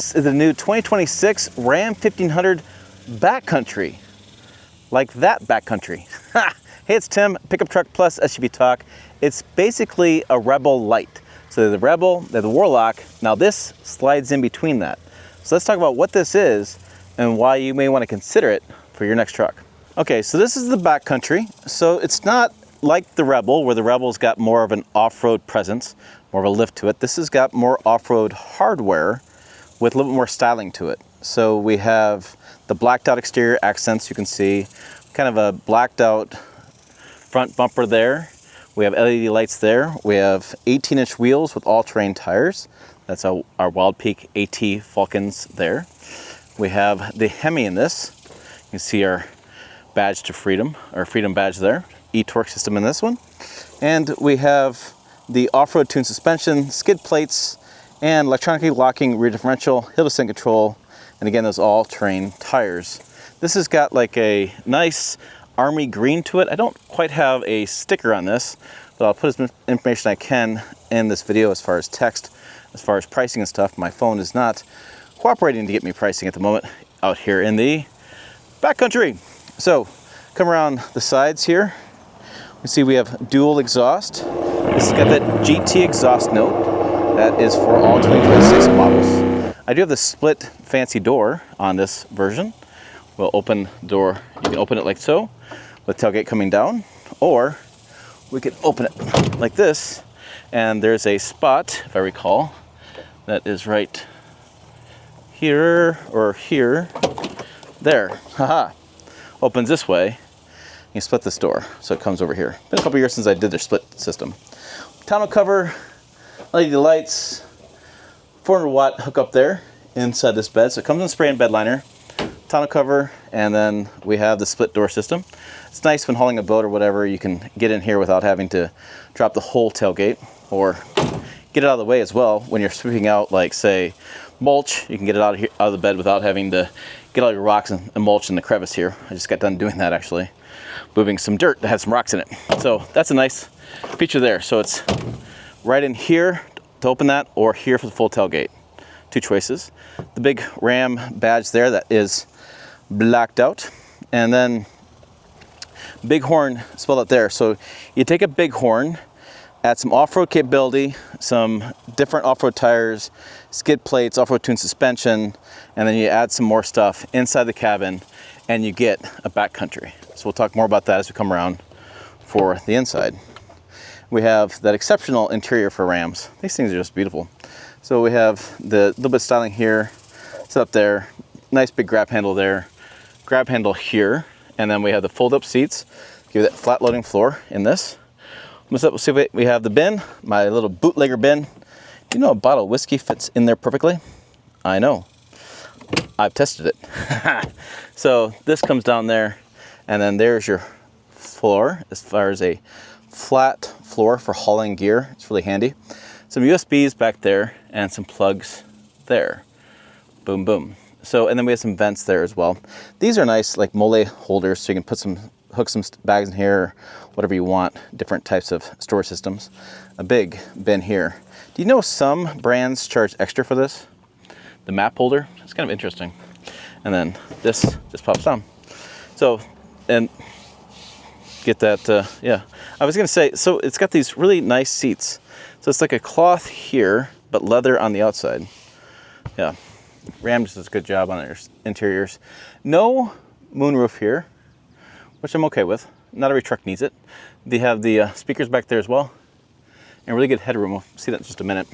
This is the new 2026 Ram 1500 BackCountry. Like that BackCountry. Hey, it's Tim, Pickup Truck Plus SUV Talk. It's basically a Rebel Light. So they're the Rebel, they're the Warlock. Now this slides in between that. So let's talk about what this is and why you may want to consider it for your next truck. Okay, so this is the BackCountry. So it's not like the Rebel, where the Rebel's got more of an off-road presence, more of a lift to it. This has got more off-road hardware with a little bit more styling to it. So we have the blacked out exterior accents, you can see, kind of a blacked out front bumper there. We have LED lights there. We have 18-inch wheels with all-terrain tires. That's our Wild Peak AT Falcons there. We have the Hemi in this. You can see our badge to freedom, our freedom badge there. E-torque system in this one. And we have the off-road tuned suspension, skid plates, and electronically locking rear differential, hill descent control, and again, those all-terrain tires. This has got like a nice army green to it. I don't quite have a sticker on this, but I'll put as much information I can in this video as far as text, as far as pricing and stuff. My phone is not cooperating to get me pricing at the moment out here in the BackCountry. So, come around the sides here. You see we have dual exhaust. This has got that GT exhaust note. That is for all 2026 models. I do have the split fancy door on this version. We'll open the door, you can open it like so, with tailgate coming down, or we could open it like this, and there's a spot, if I recall, that is right here, or here, there, haha. Opens this way, you split this door, so it comes over here. Been a couple years since I did their split system. Tonneau cover, LED lights, 400 watt hookup there inside this bed. So it comes in spray and bed liner, tonneau cover, and then we have the split door system. It's nice when hauling a boat or whatever, you can get in here without having to drop the whole tailgate, or get it out of the way as well. When you're sweeping out, like say, mulch, you can get it out of the bed without having to get all your rocks and mulch in the crevice here. I just got done doing that actually, moving some dirt that had some rocks in it. So that's a nice feature there. So it's right in here to open that, or here for the full tailgate. Two choices. The big Ram badge there that is blacked out, and then Bighorn spelled out there. So you take a Bighorn, add some off-road capability, some different off-road tires, skid plates, off-road tuned suspension, and then you add some more stuff inside the cabin, and you get a BackCountry. So we'll talk more about that as we come around for the inside. We have that exceptional interior for Rams. These things are just beautiful. So we have the little bit of styling here, set up there, nice big grab handle there, grab handle here, and then we have the fold-up seats, give it that flat loading floor in this. We'll see if we have the bin, my little bootlegger bin. Do you know a bottle of whiskey fits in there perfectly? I know. I've tested it. So this comes down there, and then there's your floor as far as a flat floor for hauling gear. It's really handy. Some USBs back there and some plugs there. Boom, boom. So, and then we have some vents there as well. These are nice, like mole holders, so you can put hook some bags in here, or whatever you want, different types of storage systems. A big bin here. Do you know some brands charge extra for this? The map holder, it's kind of interesting. And then this just pops down. So, and get that, yeah. I was gonna say, so it's got these really nice seats. So it's like a cloth here, but leather on the outside. Yeah, Ram just does a good job on their interiors. No moonroof here, which I'm okay with. Not every truck needs it. They have the speakers back there as well, and really good headroom. We'll see that in just a minute.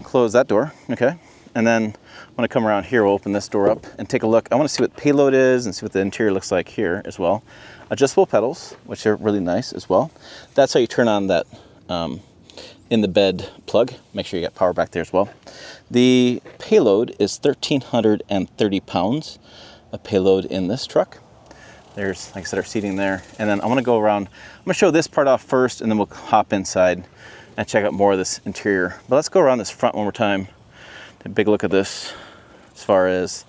Close that door, okay. And then I'm gonna come around here, we'll open this door up and take a look. I wanna see what Payload is and see what the interior looks like here as well. Adjustable pedals, which are really nice as well. That's how you turn on that in the bed plug. Make sure you got power back there as well. The payload is 1,330 pounds of payload in this truck. There's, like I said, our seating there. And then I wanna go around, I'm gonna show this part off first, and then we'll hop inside and check out more of this interior. But let's go around this front one more time. Take a big look at this as far as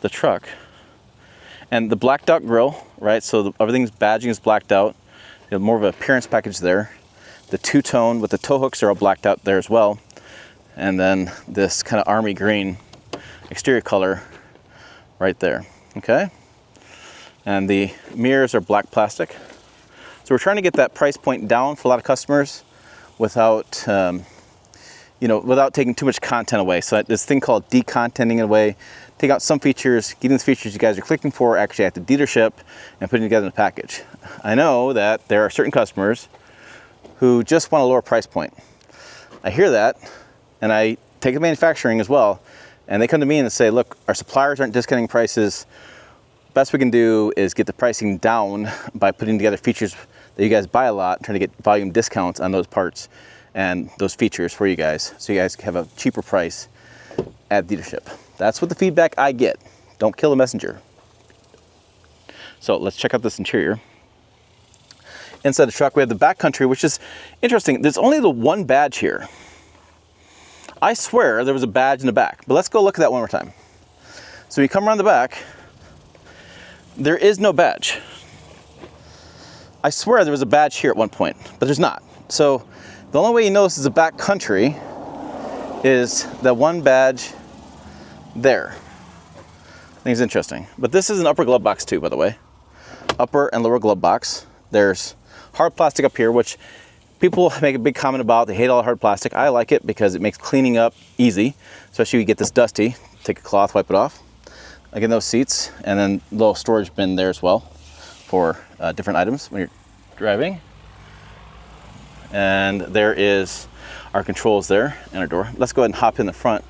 the truck. And the blacked out grille, right? So everything's badging is blacked out. You have more of an appearance package there. The two-tone with the tow hooks are all blacked out there as well. and then this kind of army green exterior color right there, okay? And the mirrors are black plastic. So we're trying to get that price point down for a lot of customers without, without taking too much content away. So this thing called decontenting it away, take out some features, getting the features you guys are clicking for actually at the dealership and putting it together in a package. I know that there are certain customers who just want a lower price point. I hear that, and I take the manufacturing as well, and they come to me and say, look, our suppliers aren't discounting prices. Best we can do is get the pricing down by putting together features that you guys buy a lot, trying to get volume discounts on those parts and those features for you guys, so you guys have a cheaper price at dealership. That's what the feedback I get. Don't kill the messenger. So let's check out this interior. Inside the truck, we have the BackCountry, which is interesting. There's only the one badge here. I swear there was a badge in the back, but let's go look at that one more time. So you come around the back, there is no badge. I swear there was a badge here at one point, but there's not. So the only way you know this is a BackCountry is that one badge there. I think it's interesting. But this is an upper glove box too, by the way. Upper and lower glove box. There's hard plastic up here, which people make a big comment about. They hate all the hard plastic. I like it because it makes cleaning up easy, especially if you get this dusty. Take a cloth, wipe it off. Again, those seats, and then little storage bin there as well for different items when you're driving. And there is our controls there and our door. Let's go ahead and hop in the front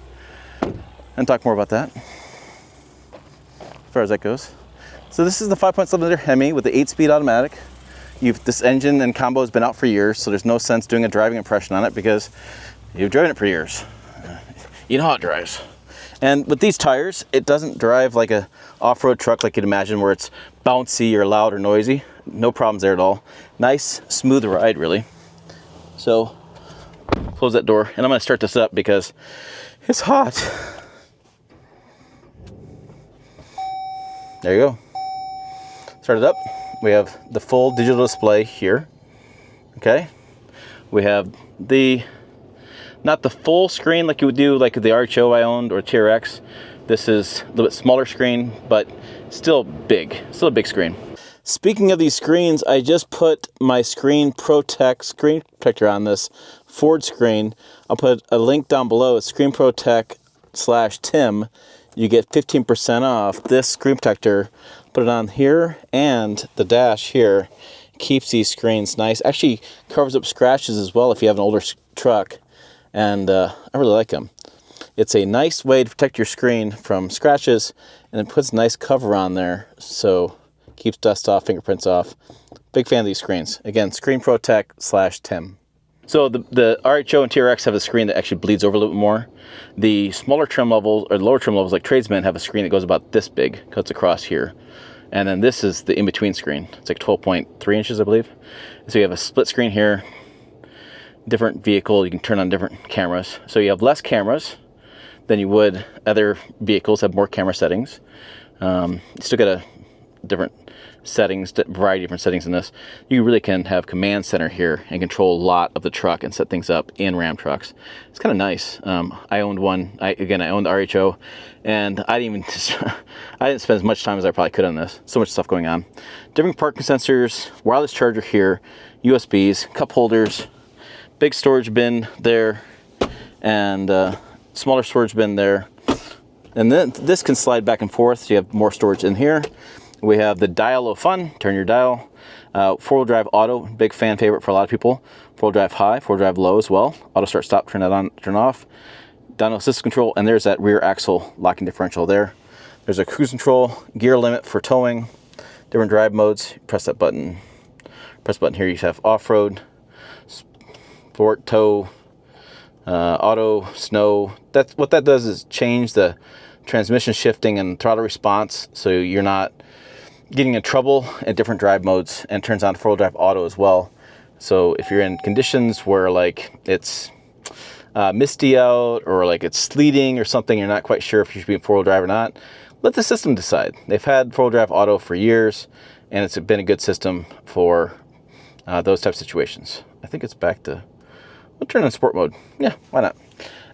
and talk more about that as far as that goes. So this is the 5.7 liter Hemi with the 8-speed automatic. This engine and combo has been out for years, so there's no sense doing a driving impression on it because you've driven it for years. You know how it drives. And with these tires, it doesn't drive like a off-road truck like you'd imagine, where it's bouncy or loud or noisy. No problems there at all. Nice, smooth ride, really. So, close that door, and I'm gonna start this up because it's hot. There you go. Start it up. We have the full digital display here. Okay. We have not the full screen like you would do like the RHO I owned or TRX. This is a little bit smaller screen, but still big. Still a big screen. Speaking of these screens, I just put my screen protector on this Ford screen. I'll put a link down below. It's screenprotect/Tim. You get 15% off this screen protector. Put it on here, and the dash here keeps these screens nice. Actually covers up scratches as well if you have an older truck, and I really like them. It's a nice way to protect your screen from scratches, and it puts a nice cover on there, so keeps dust off, fingerprints off. Big fan of these screens. Again, screenprotect/Tim. So the RHO and TRX have a screen that actually bleeds over a little bit more. The smaller trim levels, or the lower trim levels like Tradesman, have a screen that goes about this big, cuts across here. And then this is the in-between screen. It's like 12.3 inches, I believe. So you have a split screen here, different vehicle, you can turn on different cameras. So you have less cameras than you would other vehicles, have more camera settings. You still get a different settings, variety of different settings in this. You really can have command center here and control a lot of the truck and set things up in Ram trucks. It's kind of nice. I owned one. I owned the RHO, and I didn't spend as much time as I probably could on this. So much stuff going on. Different parking sensors, wireless charger here, USBs, cup holders, big storage bin there, and smaller storage bin there. And then this can slide back and forth, so you have more storage in here. We have the dial of fun, turn your dial. 4-wheel drive auto, big fan favorite for a lot of people. 4-wheel drive high, 4-wheel drive low as well. Auto start stop, turn that on, turn off. Dyno assist control, and there's that rear axle locking differential there. There's a cruise control, gear limit for towing, different drive modes. Press that button. Press the button here, you have off-road, sport, tow, auto, snow. That's what that does, is change the transmission shifting and throttle response, so you're not getting in trouble at different drive modes, and turns on 4-wheel drive auto as well. So if you're in conditions where like it's misty out, or like it's sleeting or something, you're not quite sure if you should be in 4-wheel drive or not, let the system decide. They've had 4-wheel drive auto for years, and it's been a good system for those types of situations. I think it's back to, we'll turn on sport mode. Yeah, why not?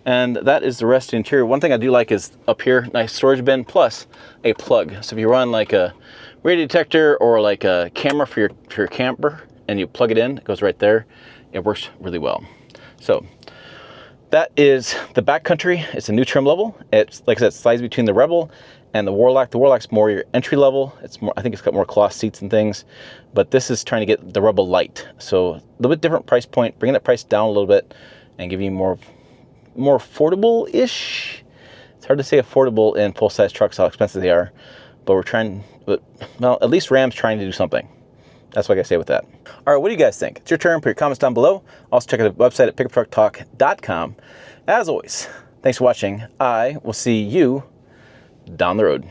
And that is the rest of the interior. One thing I do like is up here, nice storage bin plus a plug. So if you run like a radio detector or like a camera for your camper and you plug it in, it goes right there. It works really well. So that is the BackCountry. It's a new trim level. It's, like I said, it slides between the Rebel and the Warlock. The Warlock's more your entry level. It's more, I think it's got more cloth seats and things, but this is trying to get the Rebel light. So a little bit different price point, bringing that price down a little bit and giving you more affordable-ish. It's hard to say affordable in full-size trucks, how expensive they are, but we're trying, well, at least Ram's trying to do something. That's what I gotta say with that. All right, what do you guys think? It's your turn. Put your comments down below. Also check out the website at pickuptrucktalk.com. As always, thanks for watching. I will see you down the road.